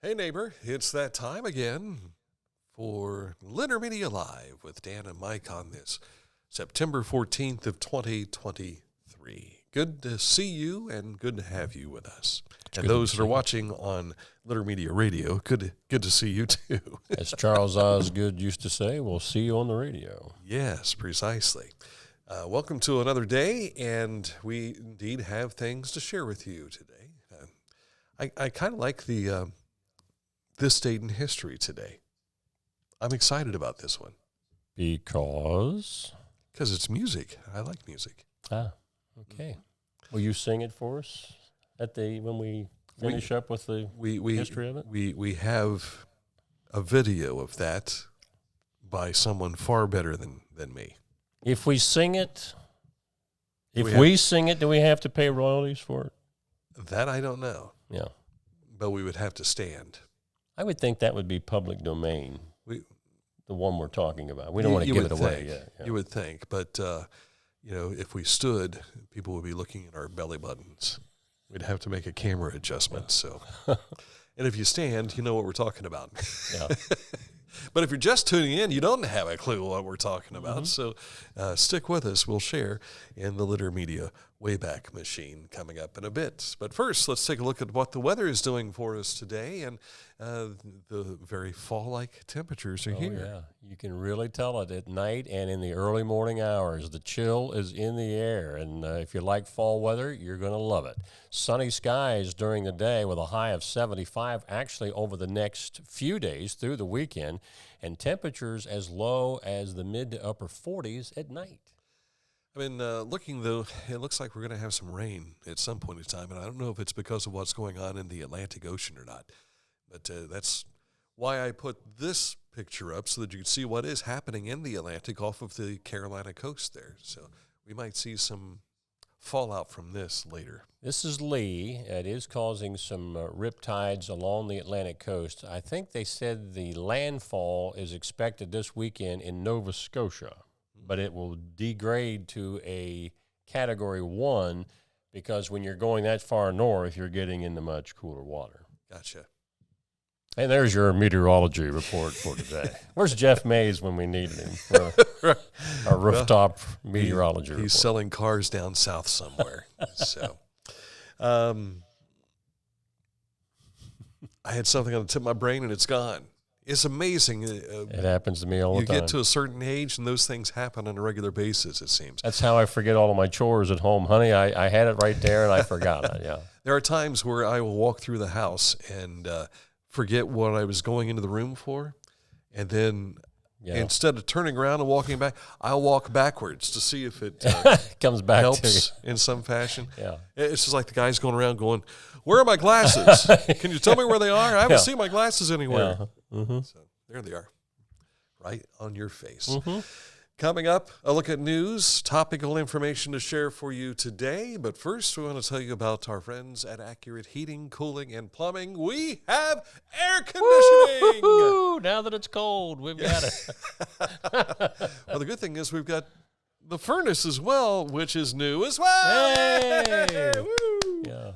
Hey neighbor, it's that time again for Litter Media Live with Dan and Mike on this September 14th of 2023. Good to see you and good to have you with us. And those that are watching on Litter Media Radio, good to see you too. As Charles Osgood used to say, we'll see you on the radio. Yes, precisely. Welcome to another day, and we indeed have things to share with you today. I kind of like this date in history today. I'm excited about this one. Because it's music. I like music. Okay. Will you sing it for us when we finish up with the history of it? We have a video of that by someone far better than me. If we sing it, do we have to pay royalties for it? That I don't know. Yeah. But we would have to stand. I would think that would be public domain, the one we're talking about. We don't want to give it away yet. Yeah. You would think, but if we stood, people would be looking at our belly buttons. We'd have to make a camera adjustment. So, and if you stand, you know what we're talking about. Yeah. But if you're just tuning in, you don't have a clue what we're talking about. So stick with us. We'll share in the Litter Media Wayback Machine coming up in a bit. But first, let's take a look at what the weather is doing for us today. And the very fall-like temperatures are here. Yeah, you can really tell it at night and in the early morning hours. The chill is in the air. And if you like fall weather, you're going to love it. Sunny skies during the day with a high of 75 actually over the next few days through the weekend. And temperatures as low as the mid to upper 40s at night. I mean, looking, though, it looks like we're going to have some rain at some point in time, and I don't know if it's because of what's going on in the Atlantic Ocean or not, but that's why I put this picture up so that you can see what is happening in the Atlantic off of the Carolina coast there. So we might see some fallout from this later. This is Lee. It is causing some rip tides along the Atlantic coast. I think they said the landfall is expected this weekend in Nova Scotia, but it will degrade to a Category 1 because when you're going that far north, you're getting into much cooler water. Gotcha. And there's your meteorology report for today. Where's Jeff Mays when we need him for our rooftop meteorology report? He's selling cars down south somewhere. So, I had something on the tip of my brain, and it's gone. It's amazing. It happens to me all the time. You get to a certain age, and those things happen on a regular basis, it seems. That's how I forget all of my chores at home. Honey, I had it right there, and I forgot it, yeah. There are times where I will walk through the house and forget what I was going into the room for, and then instead of turning around and walking back, I'll walk backwards to see if it comes back helps to you in some fashion. Yeah. It's just like the guy's going around going, "Where are my glasses? Can you tell me where they are? I haven't seen my glasses anywhere." Yeah. Mm-hmm. So there they are, right on your face. Mm-hmm. Coming up, a look at news, topical information to share for you today. But first, we want to tell you about our friends at Accurate Heating, Cooling, and Plumbing. We have air conditioning. Woo-hoo-hoo. Now that it's cold, we've got it. Well, the good thing is we've got the furnace as well, which is new as well. Hey! Woo! Yeah.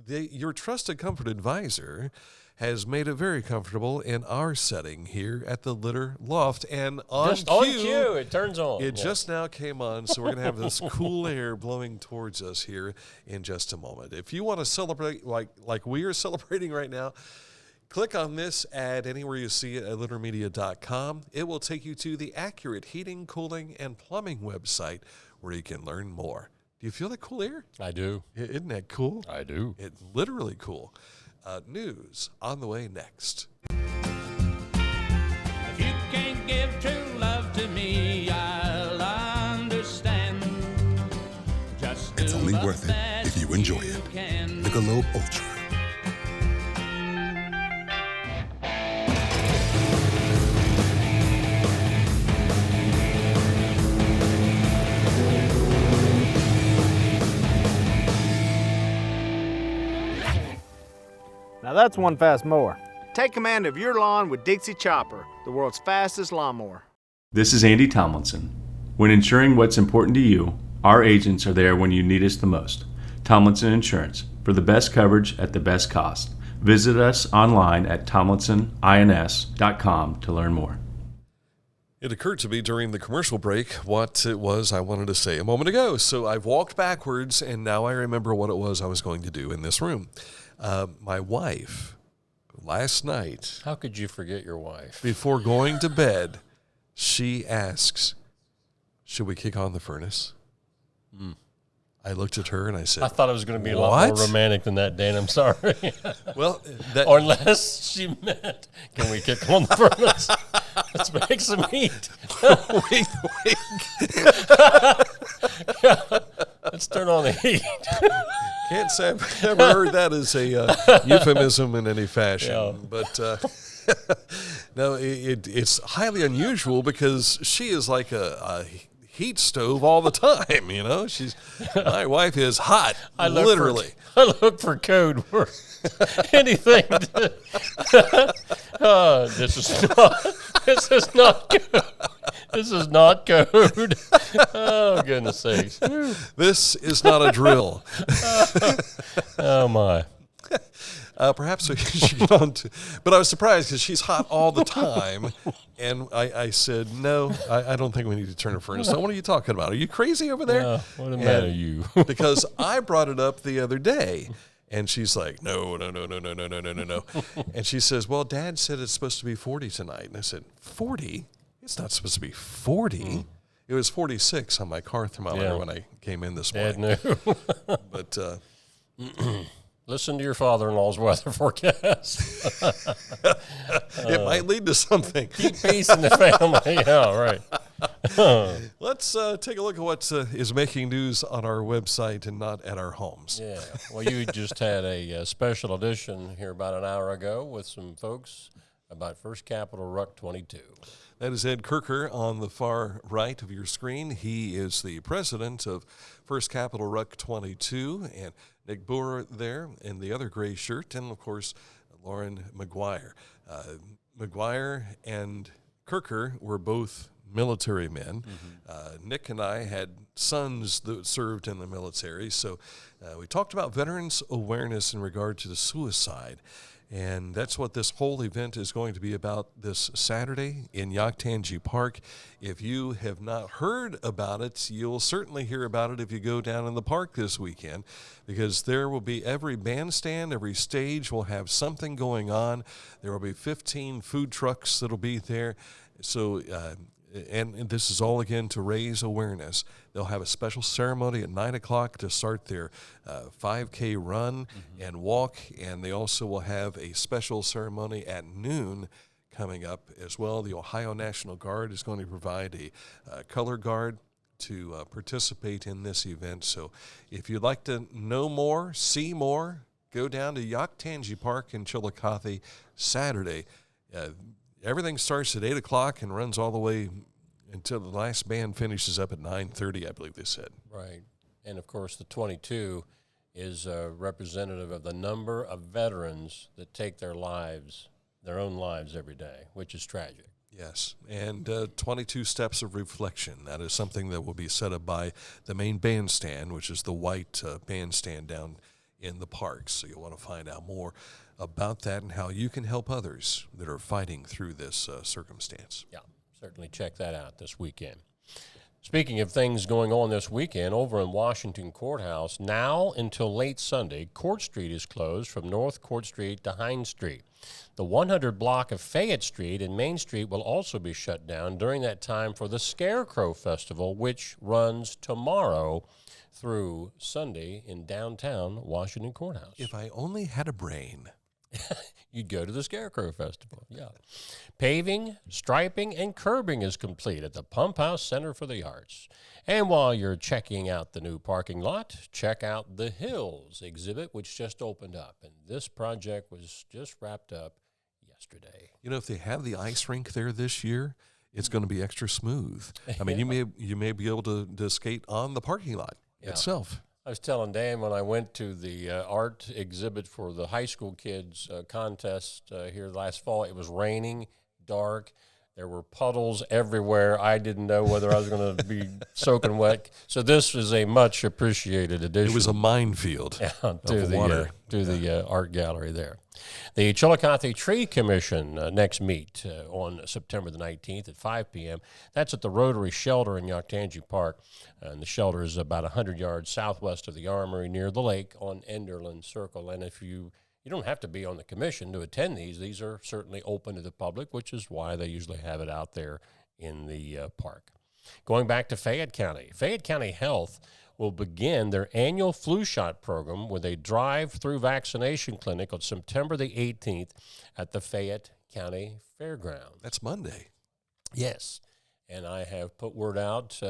Your trusted comfort advisor has made it very comfortable in our setting here at the Litter Loft. And on cue, it turns on. It just now came on, so we're going to have this cool air blowing towards us here in just a moment. If you want to celebrate like we are celebrating right now, click on this ad anywhere you see it at littermedia.com. It will take you to the Accurate Heating, Cooling, and Plumbing website where you can learn more. Do you feel that cool air? I do. Isn't that cool? I do. It's literally cool. News on the way next. If you can't give true love to me, I'll understand. Just it's only worth it if you enjoy it. Michelob Ultra. Now that's one fast mower. Take command of your lawn with Dixie Chopper, the world's fastest lawnmower. This is Andy Tomlinson. When ensuring what's important to you, our agents are there when you need us the most. Tomlinson Insurance, for the best coverage at the best cost. Visit us online at tomlinsonins.com to learn more. It occurred to me during the commercial break what it was I wanted to say a moment ago. So I've walked backwards, and now I remember what it was I was going to do in this room. My wife, last night, How could you forget your wife? before going to bed, she asks, should we kick on the furnace? I looked at her and I said, I thought it was going to be a lot more "What?" romantic than that, Dan. I'm sorry. Well, that, Or unless she meant, can we kick on the furnace? Let's make some heat. wink, wink. Let's turn on the heat. Can't say I've ever heard that as a euphemism in any fashion. Yeah. But no, it's highly unusual because she is like a heat stove all the time. You know, my wife is hot, literally. I look for code for anything. This is not code. This is not code. Oh, goodness sakes. This is not a drill. Oh, my. Perhaps we should get on to, but I was surprised because she's hot all the time, and I said, no, I don't think we need to turn a furnace on. What are you talking about? Are you crazy over there? Yeah, what a man are you? Because I brought it up the other day, and she's like, no. And she says, well, Dad said it's supposed to be 40 tonight. And I said, 40? It's not supposed to be 40. It was 46 on my car thermometer when I came in this morning. Dad knew. But Listen to your father-in-law's weather forecast. it might lead to something. Keep peace in the family. Yeah, right. Let's take a look at what is making news on our website and not at our homes. Yeah. Well, you just had a special edition here about an hour ago with some folks about First Capital Ruck 22. That is Ed Kirker on the far right of your screen. He is the president of First Capital Ruck 22, and Nick Boer there in the other gray shirt, and, of course, Lauren McGuire. McGuire and Kirker were both military men. Nick and I had sons that served in the military, so we talked about veterans awareness in regard to the suicide. And that's what this whole event is going to be about this Saturday in Yaktangi Park. If you have not heard about it, you'll certainly hear about it if you go down in the park this weekend, because there will be every bandstand, every stage will have something going on. There will be 15 food trucks that'll be there. So, and this is all, again, to raise awareness. They'll have a special ceremony at 9 o'clock to start their 5K run and walk, and they also will have a special ceremony at noon coming up as well. The Ohio National Guard is going to provide a color guard to participate in this event. So if you'd like to know more, see more, go down to Yaktangi Park in Chillicothe Saturday. Everything starts at 8 o'clock and runs all the way until the last band finishes up at 9:30, I believe they said. Right. And, of course, the 22 is representative of the number of veterans that take their own lives every day, which is tragic. Yes, and 22 steps of reflection. That is something that will be set up by the main bandstand, which is the white bandstand down in the park. So you'll want to find out more about that and how you can help others that are fighting through this circumstance. Yeah, certainly check that out this weekend. Speaking of things going on this weekend, over in Washington Courthouse, now until late Sunday, Court Street is closed from North Court Street to Hines Street. The 100 block of Fayette Street and Main Street will also be shut down during that time for the Scarecrow Festival, which runs tomorrow through Sunday in downtown Washington Courthouse. If I only had a brain. You'd go to the Scarecrow Festival, yeah. Paving, striping, and curbing is complete at the Pump House Center for the Arts. And while you're checking out the new parking lot, check out the Hills exhibit, which just opened up. And this project was just wrapped up yesterday. You know, if they have the ice rink there this year, it's going to be extra smooth. I mean, you may be able to skate on the parking lot itself. I was telling Dan when I went to the art exhibit for the high school kids contest here last fall, it was raining, dark, There were puddles everywhere. I didn't know whether I was going to be soaking wet. So this is a much appreciated addition. It was a minefield to the art gallery there. The Chillicothe Tree Commission next meet on September the 19th at 5 p.m. That's at the Rotary Shelter in Yoctangi Park. And the shelter is about 100 yards southwest of the Armory near the lake on Enderlin Circle. And if you don't have to be on the commission to attend these. These are certainly open to the public, which is why they usually have it out there in the park. Going back to Fayette County Health will begin their annual flu shot program with a drive-through vaccination clinic on September the 18th at the Fayette County Fairgrounds. That's Monday. Yes. And I have put word out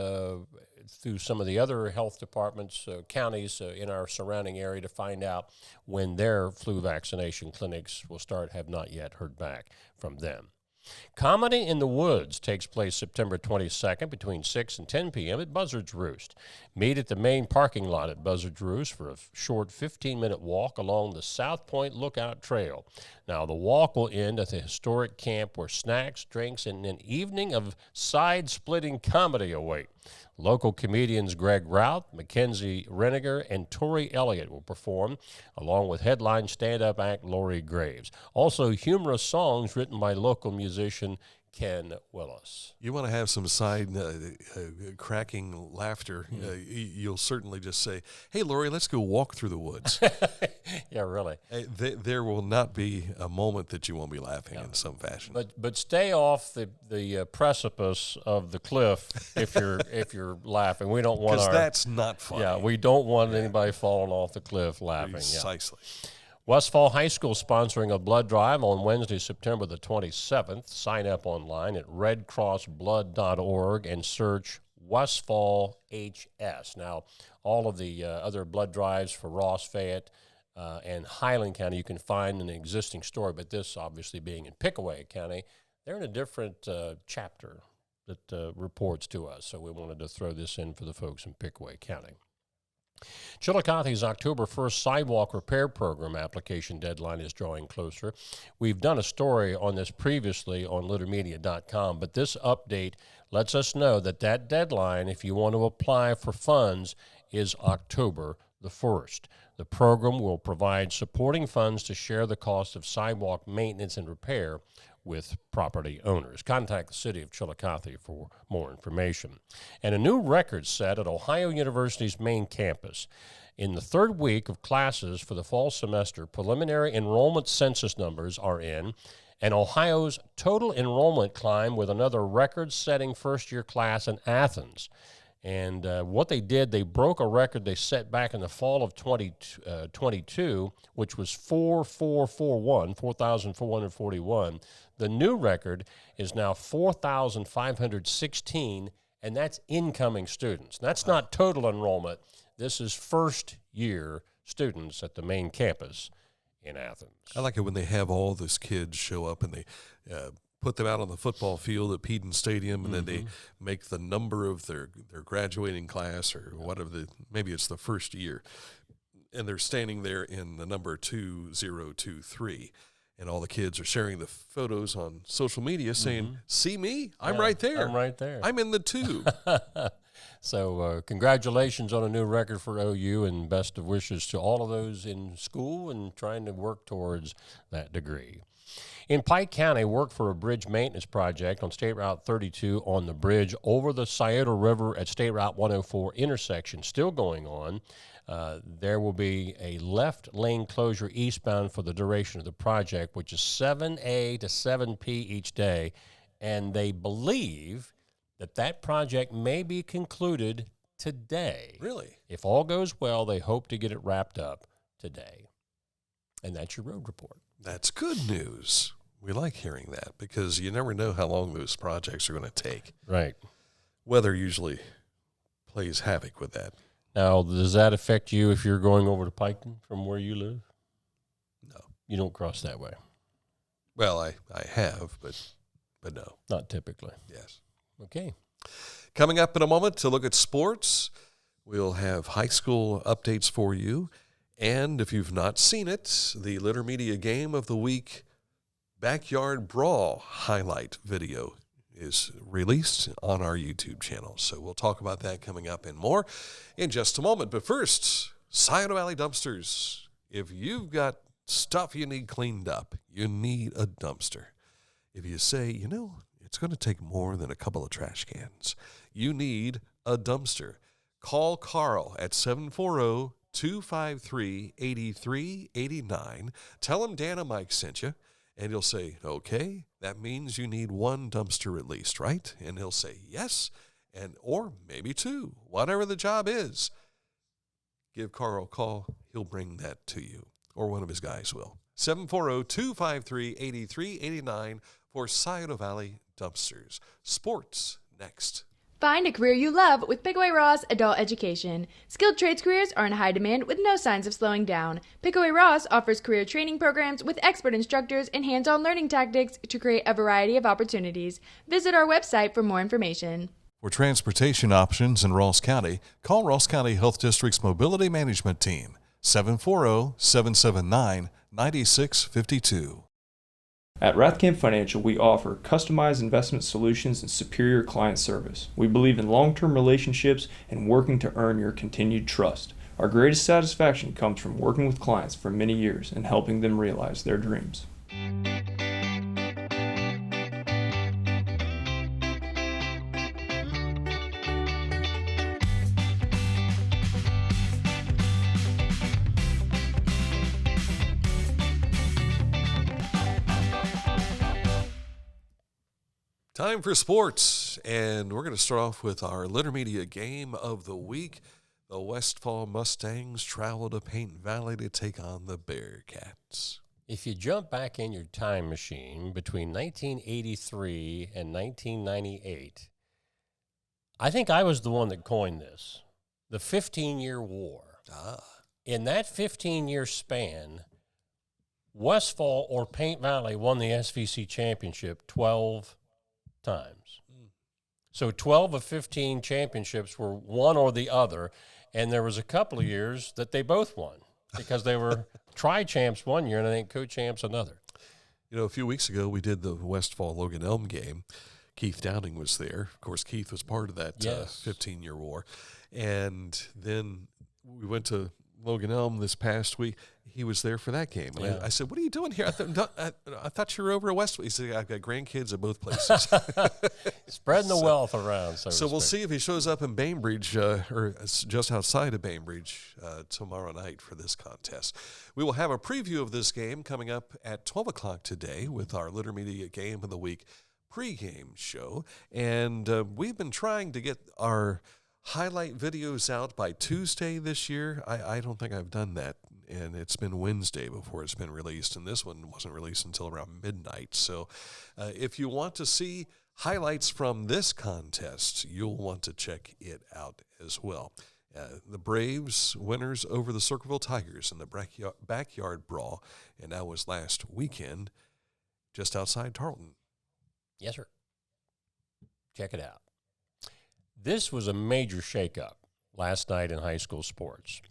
through some of the other health departments, counties in our surrounding area to find out when their flu vaccination clinics will start. Have not yet heard back from them. Comedy in the Woods takes place September 22nd between 6 and 10 p.m. at Buzzard's Roost. Meet at the main parking lot at Buzzard's Roost for a short 15-minute walk along the South Point Lookout Trail. Now, the walk will end at the historic camp where snacks, drinks, and an evening of side-splitting comedy await. Local comedians Greg Routh, Mackenzie Reniger, and Tori Elliott will perform, along with headline stand-up act Lori Graves. Also, humorous songs written by local musician Ken Willis. You want to have some side cracking laughter, you'll certainly just say, hey, Lori, let's go walk through the woods. Yeah, really. There will not be a moment that you won't be laughing in some fashion. But stay off the precipice of the cliff if you're laughing. We don't want because that's not funny. Yeah, we don't want anybody falling off the cliff laughing. Precisely. Yeah. Westfall High School sponsoring a blood drive on Wednesday, September the 27th. Sign up online at redcrossblood.org and search Westfall HS. Now, all of the other blood drives for Ross, Fayette, and Highland County you can find in an existing store, but this obviously being in Pickaway County, they're in a different chapter that reports to us, so we wanted to throw this in for the folks in Pickaway County. Chillicothe's October 1st sidewalk repair program application deadline is drawing closer. We've done a story on this previously on littermedia.com, but this update lets us know that deadline, if you want to apply for funds, is October the 1st. The program will provide supporting funds to share the cost of sidewalk maintenance and repair with property owners. Contact the City of Chillicothe for more information. And a new record set at Ohio University's main campus. In the third week of classes for the fall semester, preliminary enrollment census numbers are in, and Ohio's total enrollment climbed with another record-setting first-year class in Athens. And what they did, they broke a record they set back in the fall of 2022, which was 4,441. The new record is now 4,516, and that's incoming students. That's not total enrollment. This is first-year students at the main campus in Athens. I like it when they have all those kids show up and they put them out on the football field at Peden Stadium, and then they make the number of their graduating class or whatever, maybe it's the first year, and they're standing there in the number 2023, and all the kids are sharing the photos on social media saying, see me? I'm right there. I'm right there. I'm in the 2. So congratulations on a new record for OU, and best of wishes to all of those in school and trying to work towards that degree. In Pike County, work for a bridge maintenance project on State Route 32 on the bridge over the Scioto River at State Route 104 intersection still going on. There will be a left lane closure eastbound for the duration of the project, which is 7A to 7P each day, and they believe that project may be concluded today. Really? If all goes well, they hope to get it wrapped up today. And that's your road report. That's good news. We like hearing that because you never know how long those projects are going to take. Right. Weather usually plays havoc with that. Now, does that affect you if you're going over to Piketon from where you live? No. You don't cross that way? Well, I have, but no. Not typically. Yes. Okay. Coming up in a moment to look at sports, we'll have high school updates for you. And if you've not seen it, the Litter Media Game of the Week Backyard Brawl highlight video is released on our YouTube channel. So we'll talk about that coming up and more in just a moment. But first, Scioto Valley Dumpsters. If you've got stuff you need cleaned up, you need a dumpster. If you say, it's going to take more than a couple of trash cans, you need a dumpster. Call Carl at 740-253-8389. Tell him Dan and Mike sent you, and he'll say, okay, that means you need one dumpster at least, right? And he'll say yes, or maybe two, whatever the job is. Give Carl a call. He'll bring that to you, or one of his guys will. 740-253-8389 for Scioto Valley Dumpsters. Sports next. Find a career you love with Pickaway Ross Adult Education. Skilled trades careers are in high demand with no signs of slowing down. Pickaway Ross offers career training programs with expert instructors and hands-on learning tactics to create a variety of opportunities. Visit our website for more information. For transportation options in Ross County, call Ross County Health District's Mobility Management Team, 740-779-9652. At Rathkamp Financial, we offer customized investment solutions and superior client service. We believe in long-term relationships and working to earn your continued trust. Our greatest satisfaction comes from working with clients for many years and helping them realize their dreams. Time for sports, and we're going to start off with our Intermedia game of the week. The Westfall Mustangs travel to Paint Valley to take on the Bearcats. If you jump back in your time machine between 1983 and 1998, I think I was the one that coined this, the 15-year war. In that 15-year span, Westfall or Paint Valley won the SVC championship 12 times. So 12 of 15 championships were one or the other, and there was a couple of years that they both won because they were tri-champs one year and I think co-champs another. A few weeks ago we did the Westfall Logan Elm game. Keith Downing was there. Of course, Keith was part of that 15-year war. And then we went to Logan Elm this past week. He was there for that game. And I said, what are you doing here? I thought you were over at Westwood. He said, I've got grandkids at both places. Spreading the wealth around. So we'll see if he shows up in Bainbridge or just outside of Bainbridge tomorrow night for this contest. We will have a preview of this game coming up at 12 o'clock today with our Intermedia Game of the Week pregame show. And we've been trying to get our highlight videos out by Tuesday this year. I don't think I've done that, and it's been Wednesday before it's been released, and this one wasn't released until around midnight. So if you want to see highlights from this contest, you'll want to check it out as well. The Braves winners over the Circleville Tigers in the backyard brawl, and that was last weekend just outside Tarleton. Yes, sir. Check it out. This was a major shakeup last night in high school sports.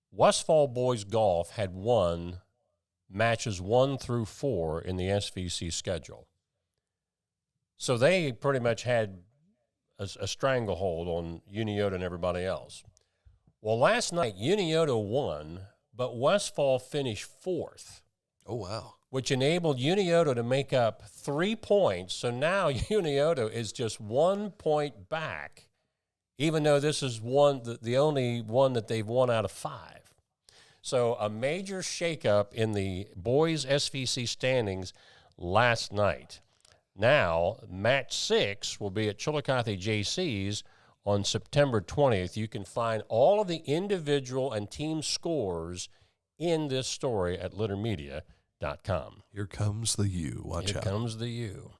Westfall boys golf had won matches 1 through 4 in the SVC schedule. So they pretty much had a stranglehold on Unioto and everybody else. Well, last night, Unioto won, but Westfall finished 4th. Oh, wow. Which enabled Unioto to make up 3 points. So now Unioto is just 1 point back, even though this is the only one that they've won out of 5. So a major shakeup in the boys' SVC standings last night. Now, match 6 will be at Chillicothe JC's on September 20th. You can find all of the individual and team scores in this story at littermedia.com. Here comes the U. Watch out. Here comes the U.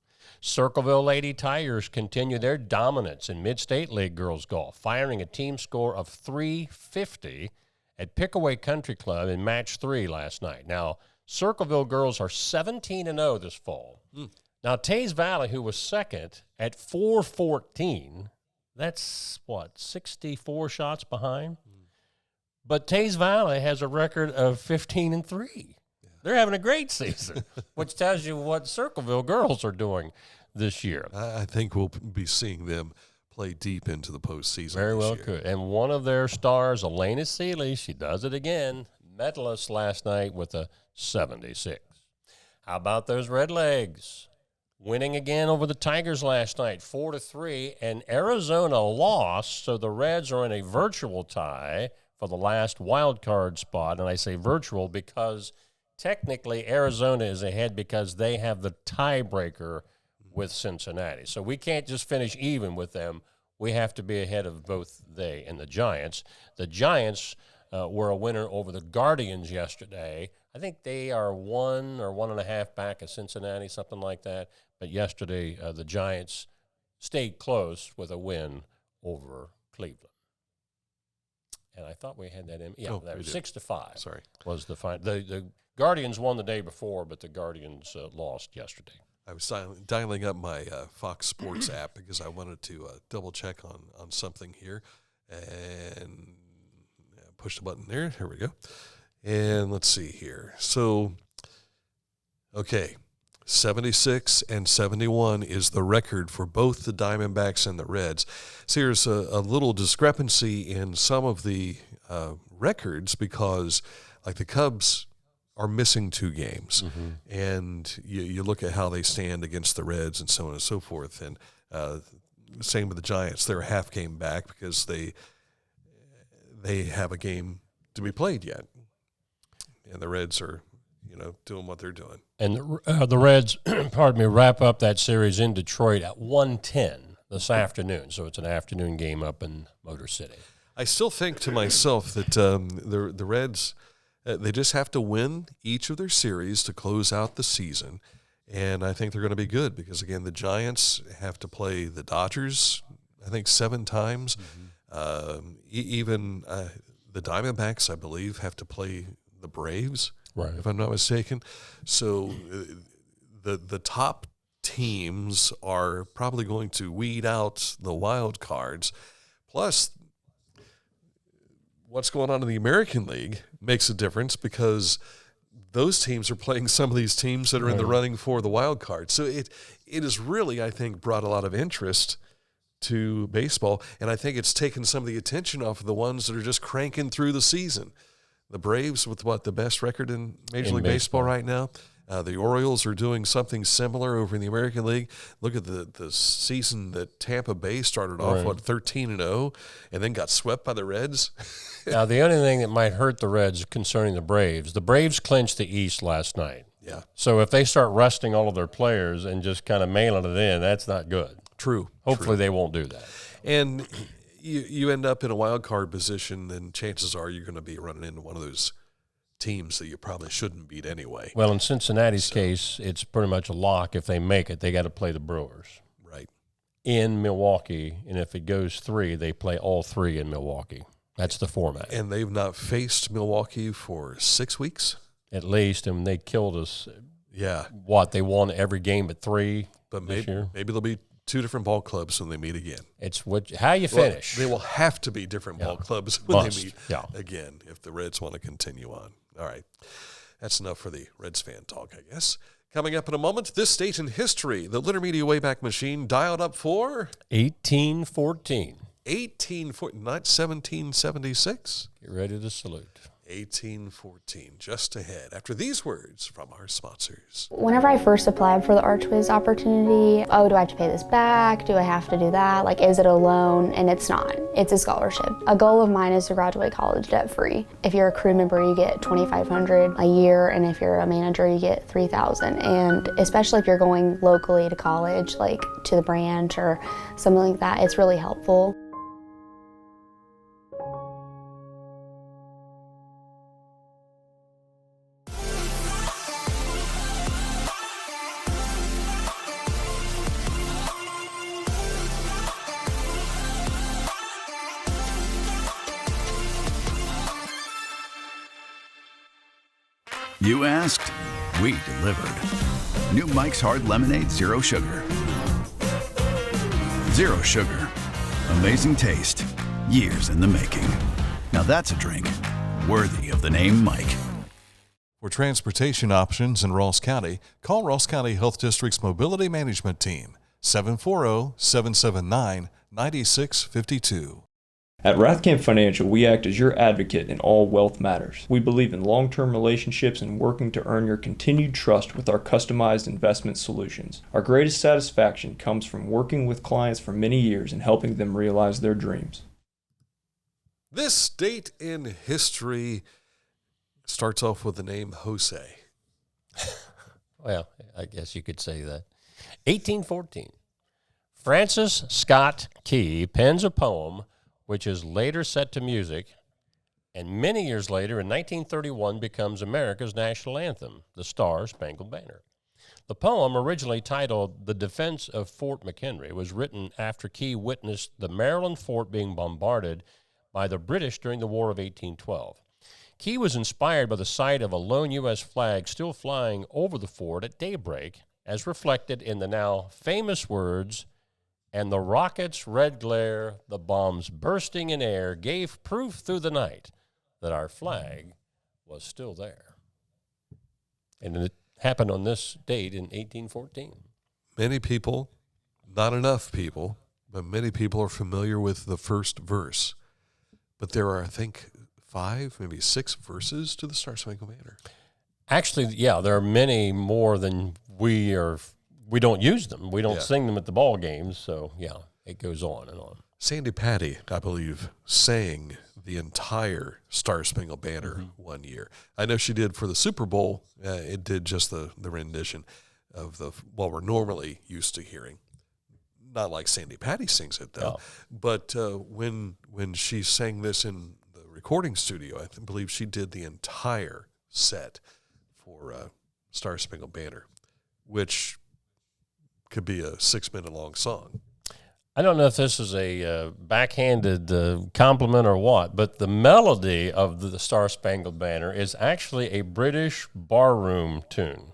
Circleville Lady Tigers continue their dominance in Mid-State League girls golf, firing a team score of 350 at Pickaway Country Club in match 3 last night. Now, Circleville girls are 17-0 this fall. Now, Tays Valley, who was second at 414, that's, 64 shots behind? But Tays Valley has a record of 15-3. They're having a great season, which tells you what Circleville girls are doing. this year. I think we'll be seeing them play deep into the postseason. Very well year. could. And one of their stars, Elena Seeley, she does it again, medalist last night with a 76. How about those Redlegs? Winning again over the Tigers last night, 4-3, and Arizona lost, so the Reds are in a virtual tie for the last wild card spot. And I say virtual because technically Arizona is ahead because they have the tiebreaker with Cincinnati. So we can't just finish even with them. We have to be ahead of both they and the Giants. The Giants were a winner over the Guardians yesterday. I think they are 1 or 1.5 back of Cincinnati, something like that. But yesterday, the Giants stayed close with a win over Cleveland. And I thought we had that in. Yeah, that was 6-5. Sorry. Was the final. The Guardians won the day before, but the Guardians lost yesterday. I was dialing up my Fox Sports app because I wanted to double check on something here, and push the button there. Here we go. And let's see here. So, okay, 76 and 71 is the record for both the Diamondbacks and the Reds. So here's a little discrepancy in some of the records because, like, the Cubs are missing 2 games. And you look at how they stand against the Reds and so on and so forth. And same with the Giants. They're a half game back because they have a game to be played yet. And the Reds are, doing what they're doing. And the Reds, wrap up that series in Detroit at 1:10 this afternoon. So it's an afternoon game up in Motor City. I still think to myself that the Reds, they just have to win each of their series to close out the season. And I think they're going to be good because, again, the Giants have to play the Dodgers, I think, 7 times. Even the Diamondbacks, I believe, have to play the Braves, right, if I'm not mistaken. So the top teams are probably going to weed out the wild cards. Plus, what's going on in the American League makes a difference because those teams are playing some of these teams that are in the running for the wild card. So it has really, I think, brought a lot of interest to baseball, and I think it's taken some of the attention off of the ones that are just cranking through the season. The Braves with the best record in Major League Baseball right now. The Orioles are doing something similar over in the American League. Look at the season that Tampa Bay started off, 13-0, and then got swept by the Reds. Now, the only thing that might hurt the Reds concerning the Braves clinched the East last night. Yeah. So if they start resting all of their players and just kind of mailing it in, that's not good. True. Hopefully they won't do that. And you end up in a wild card position, then chances are you're going to be running into one of those teams that you probably shouldn't beat anyway. Well, in Cincinnati's case, it's pretty much a lock. If they make it, they got to play the Brewers. Right. In Milwaukee, and if it goes 3, they play all 3 in Milwaukee. That's the format. And they've not faced Milwaukee for 6 weeks? At least, and they killed us. Yeah. They won every game but 3 but this year? Maybe there'll be 2 different ball clubs when they meet again. It's how you finish. They will have to be different ball clubs when they meet again if the Reds want to continue on. All right. That's enough for the Reds fan talk, I guess. Coming up in a moment, this date in history, the Litter Media Wayback Machine dialed up for 1814. 1814, not 1776. Get ready to salute. 1814, just ahead. After these words from our sponsors. Whenever I first applied for the Archways opportunity, do I have to pay this back? Do I have to do that? Is it a loan? And it's not. It's a scholarship. A goal of mine is to graduate college debt-free. If you're a crew member, you get $2,500 a year, and if you're a manager, you get $3,000. And especially if you're going locally to college, to the branch or something like that, it's really helpful. You asked, we delivered. New Mike's Hard Lemonade Zero Sugar. Zero sugar. Amazing taste. Years in the making. Now that's a drink worthy of the name Mike. For transportation options in Ross County, call Ross County Health District's Mobility Management Team. 740-779-9652. At Rathkamp Financial, we act as your advocate in all wealth matters. We believe in long-term relationships and working to earn your continued trust with our customized investment solutions. Our greatest satisfaction comes from working with clients for many years and helping them realize their dreams. This date in history starts off with the name Jose. Well, I guess you could say that. 1814. Francis Scott Key pens a poem which is later set to music, and many years later, in 1931, becomes America's national anthem, the Star-Spangled Banner. The poem, originally titled The Defense of Fort McHenry, was written after Key witnessed the Maryland fort being bombarded by the British during the War of 1812. Key was inspired by the sight of a lone U.S. flag still flying over the fort at daybreak, as reflected in the now famous words, "And the rocket's red glare, the bombs bursting in air, gave proof through the night that our flag was still there." And it happened on this date in 1814. Many people, not enough people, but many people are familiar with the first verse. But there are, I think, 5, maybe 6 verses to the Star-Spangled Banner. Actually, yeah, there are many more than we don't use them. We don't sing them at the ball games, so yeah, it goes on and on. Sandy Patty, I believe, sang the entire Star-Spangled Banner one year. I know she did for the Super Bowl. It did just the rendition of what we're normally used to hearing. Not like Sandy Patty sings it, though. Oh. But when she sang this in the recording studio, I believe she did the entire set for Star-Spangled Banner, which could be a 6-minute long song. I don't know if this is a backhanded compliment or what, but the melody of the Star-Spangled Banner is actually a British barroom tune,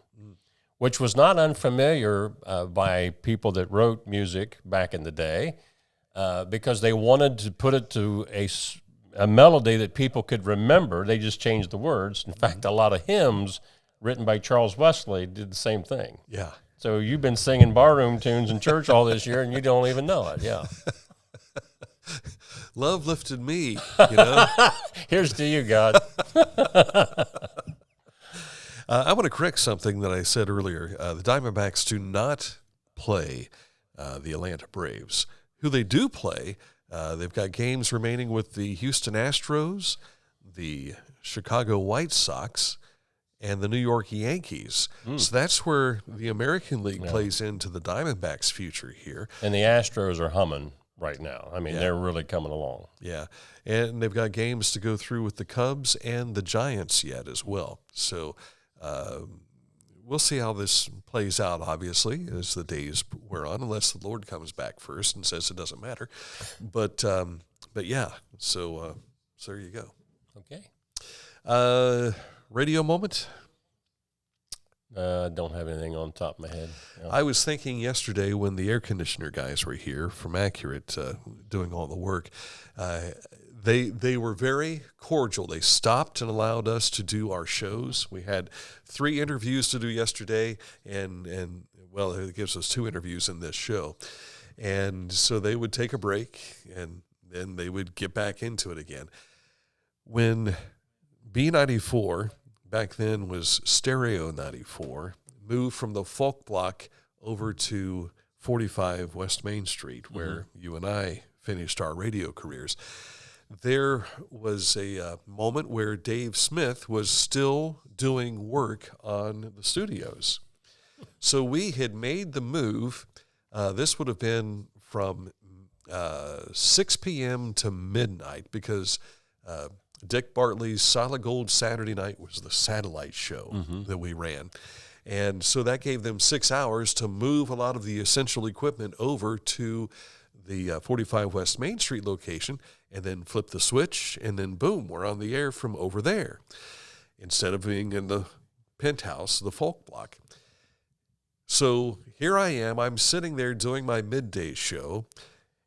which was not unfamiliar by people that wrote music back in the day because they wanted to put it to a melody that people could remember. They just changed the words. In fact, a lot of hymns written by Charles Wesley did the same thing. Yeah. So you've been singing barroom tunes in church all this year, and you don't even know it. Yeah. Love lifted me, you know. Here's to you, God. I want to correct something that I said earlier. The Diamondbacks do not play the Atlanta Braves. Who they do play, they've got games remaining with the Houston Astros, the Chicago White Sox, and the New York Yankees. So that's where the American League plays into the Diamondbacks' future here. And the Astros are humming right now. I mean, they're really coming along. Yeah, and they've got games to go through with the Cubs and the Giants yet as well. So we'll see how this plays out, obviously, as the days wear on, unless the Lord comes back first and says it doesn't matter. But yeah, so there you go. Okay. Radio moment? Don't have anything on the top of my head. No. I was thinking yesterday when the air conditioner guys were here from Accurate doing all the work, they were very cordial. They stopped and allowed us to do our shows. We had 3 interviews to do yesterday, and well, it gives us 2 interviews in this show. And so they would take a break, and then they would get back into it again. When B94, back then was Stereo 94, moved from the Folk Block over to 45 West Main Street, where you and I finished our radio careers. There was a moment where Dave Smith was still doing work on the studios. So we had made the move. This would have been from 6 p.m. to midnight because Dick Bartley's Solid Gold Saturday Night was the satellite show that we ran. And so that gave them 6 hours to move a lot of the essential equipment over to the 45 West Main Street location and then flip the switch, and then boom, we're on the air from over there instead of being in the penthouse, the Folk Block. So here I am. I'm sitting there doing my midday show,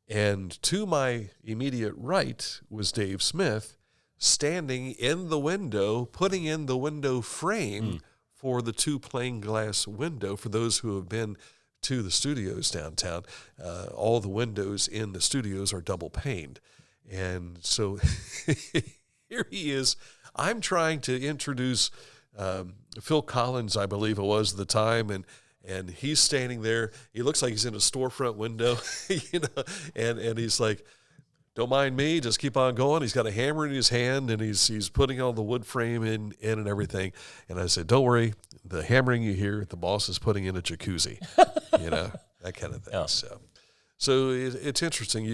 and to my immediate right was Dave Smith, standing in the window, putting in the window frame for the 2 plain glass window. For those who have been to the studios downtown, all the windows in the studios are double paned. And so here he is. I'm trying to introduce Phil Collins, I believe it was at the time, and he's standing there. He looks like he's in a storefront window, and he's like, "Don't mind me, just keep on going." He's got a hammer in his hand, and he's putting all the wood frame in and everything. And I said, "Don't worry, the hammering you hear, the boss is putting in a jacuzzi," that kind of thing. Yeah. So it's interesting.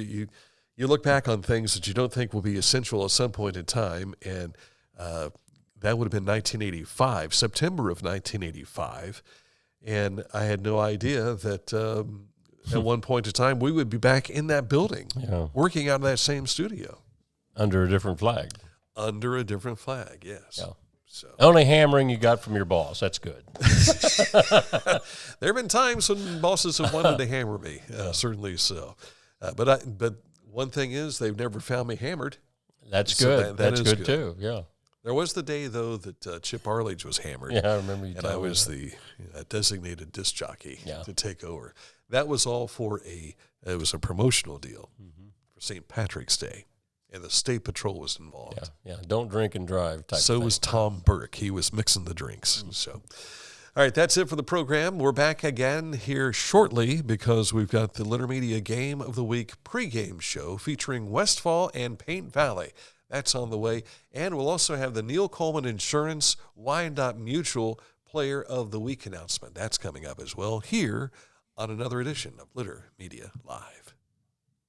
You look back on things that you don't think will be essential at some point in time, and that would have been 1985, September of 1985, and I had no idea that at one point in time we would be back in that building, working out of that same studio. Under a different flag. Under a different flag, yes. Yeah. So. Only hammering you got from your boss. That's good. There have been times when bosses have wanted to hammer me, certainly so. But one thing is, they've never found me hammered. That's so good. That's good too. Yeah. There was the day though that Chip Arledge was hammered. Yeah, I remember you. And I was the designated disc jockey to take over. That was all for it was a promotional deal for St. Patrick's Day, and the State Patrol was involved. Yeah. Don't drink and drive. So was Tom Burke. He was mixing the drinks. So. All right, that's it for the program. We're back again here shortly because we've got the Intermedia Game of the Week pregame show featuring Westfall and Paint Valley. That's on the way. And we'll also have the Neil Coleman Insurance Wyandotte Mutual Player of the Week announcement. That's coming up as well here on another edition of Intermedia Live.